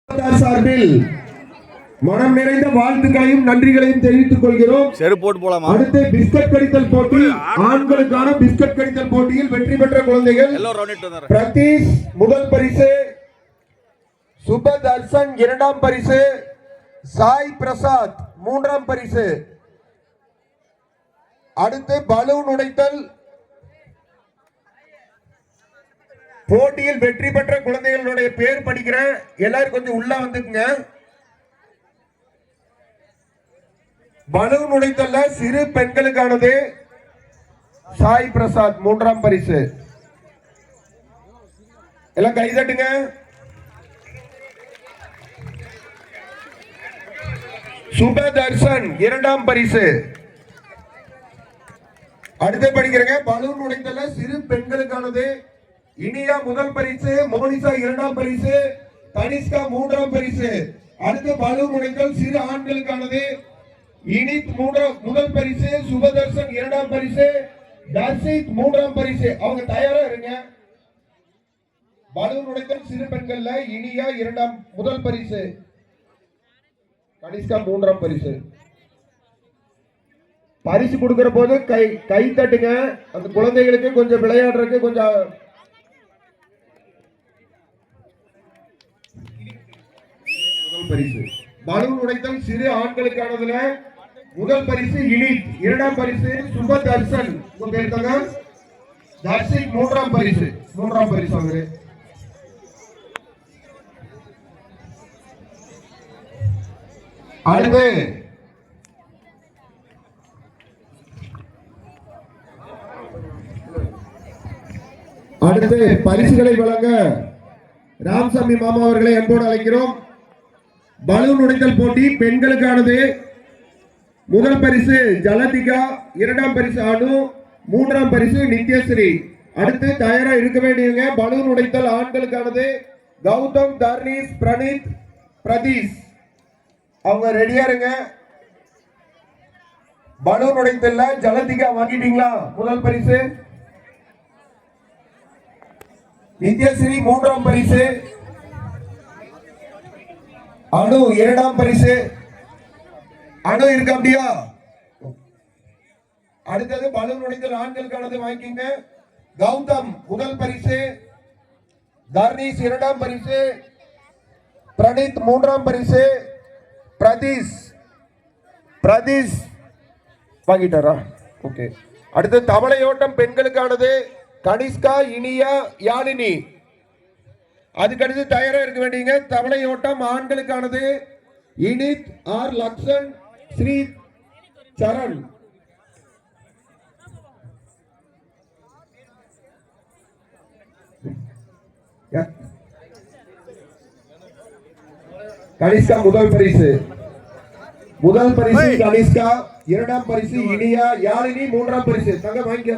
சார்பில் மனம் நிறைந்த வாழ்த்துக்களையும் நன்றிகளையும் தெரிவித்துக் கொள்கிறோம். அடுத்து பிஸ்கட் கடித்தல் போட்டி, ஆண்களுக்கான பிஸ்கட் கடித்தல் போட்டியில் வெற்றி பெற்ற குழந்தைகள் பிரதீஷ் முதல் பரிசு, சுபதர்சன் இரண்டாம் பரிசு, சாய் பிரசாத் மூன்றாம் பரிசு. அடுத்து பலூன் உடைத்தல் போட்டியில் வெற்றி பெற்ற குழந்தைகளுடைய பேர் படிக்கிறேன், எல்லாரும் கொஞ்சம் உள்ள வந்துக்குங்க. பலூன் உடைத்தல்ல சிறு பெண்களுக்கானது சாய் பிரசாத் மூன்றாம் பரிசு. எல்லாம் கை தட்டுங்க. சுபதர்சன் இரண்டாம் பரிசு. அடுத்து படிக்கிறேங்க, பலூன் உடைத்தல்ல சிறு பெண்களுக்கானது இனியா முதல் பரிசு, மோனிசா இரண்டாம் பரிசு, தனிஷ்கா மூன்றாம் பரிசு. அடுத்து பலூன் உடைத்தல் சிறு ஆண்களுக்கானது இனித் முதல் பரிசு, சுபதர்சன் இரண்டாம் பரிசு, தர்ஷித் மூன்றாம் பரிசு. அவங்க தயாரா இருங்க. பலூன் உடைத்தல் சிறு பெண்கள்ல இனியா முதல் பரிசு, கனிஷ்கா மூன்றாம் பரிசு. பரிசு கொடுக்கிற போது கை தட்டுங்க. அந்த குழந்தைகளுக்கு கொஞ்சம் விளையாடுறதுக்கு கொஞ்சம் பரிசு. பலூன் உடைத்தல் சிறு ஆண்களுக்கானதுல முதல் பரிசு இனித், இரண்டாம் பரிசு சுபதர்சன் தர்ஷித் மூன்றாம் பரிசு அவரு. அடுத்து பரிசுகளை வழங்க ராமசாமி மாமா அவர்களை அன்போடு அழைக்கிறோம். பலூன் உடைத்தல் போட்டி பெண்களுக்கானது முதல் பரிசு ஜலதிகா, இரண்டாம் பரிசு அனு, மூன்றாம் பரிசு நித்யஸ்ரீ. அடுத்து தயாரா இருக்க வேண்டியவங்க. பலூன் உடைத்தல் ஆண்களுக்கானது கௌதம், தர்னீஷ், பிரணீத், பிரதீஷ். அவங்க ரெடியா இருங்க. பலூன் உடைத்தல்ல ஜலதிகா வாங்கிட்டீங்களா முதல் பரிசு, நித்யஸ்ரீ மூன்றாம் பரிசு, அனு இரண்டாம் பரிசு. அனு இருக்க அப்படியா? அடுத்தது பலூன் உடைத்தல் ஆண்களுக்கானது வாங்கிக்கங்க. கௌதம் முதல் பரிசு, தர்னீஷ் இரண்டாம் பரிசு, பிரணீத் மூன்றாம் பரிசு, பிரதீஷ் வாங்கிட்டாரா? ஓகே. அடுத்து தவளையோட்டம் பெண்களுக்கானது கனிஷ்கா, இனியா, யாழினி. அதுக்கடுத்து தயாரா இருக்க வேண்டியங்க. தவளை ஓட்டம் ஆண்களுக்கானது இனித், ஆர் லக்ஷன், ஸ்ரீ சரண். கனிஷ்கா முதல் பரிசு கனிஷ்கா, இரண்டாம் பரிசு இனியா, யாழினி மூன்றாம் பரிசு. தங்க வாங்கிக்க.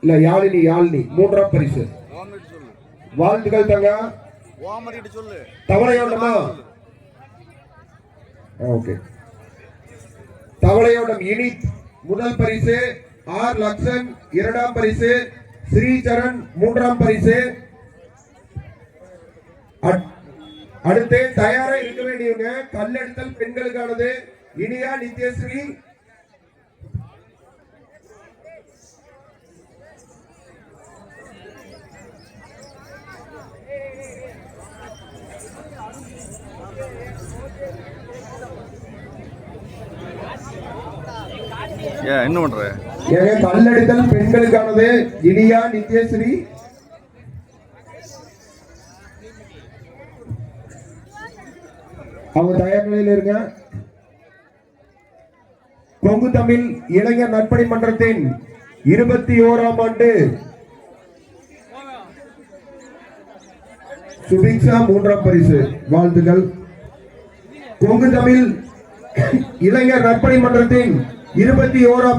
இல்ல யாழினி மூன்றாம் பரிசு. வாழ்த்துக்கள் தங்க. தவளையோட்டமா? ஓகே. தவளையோட்டம் இனித் முதல் பரிசு, ஆர் லக்ஷன் இரண்டாம் பரிசு, ஸ்ரீ சரண் மூன்றாம் பரிசு. அடுத்து தயாரா இருக்க வேண்டியவங்க. கல்லெடுத்தல் பெண்களுக்கானது இனியா, நித்யஸ்ரீ. என்ன பண்ற? கல்லெடுத்தல் பெண்களுக்கானது இனியா, நித்யஸ்ரீ. அவங்க தயார் நிலையில் இருங்க. கொங்கு தமிழ் இளைஞர் நற்பணி மன்றத்தின் 21ஆம் ஆண்டு சுபிக்ஷா மூன்றாம் பரிசு. வாழ்த்துக்கள். கொங்கு தமிழ் இளைஞர் நற்பணி மன்றத்தின் 21ஆம்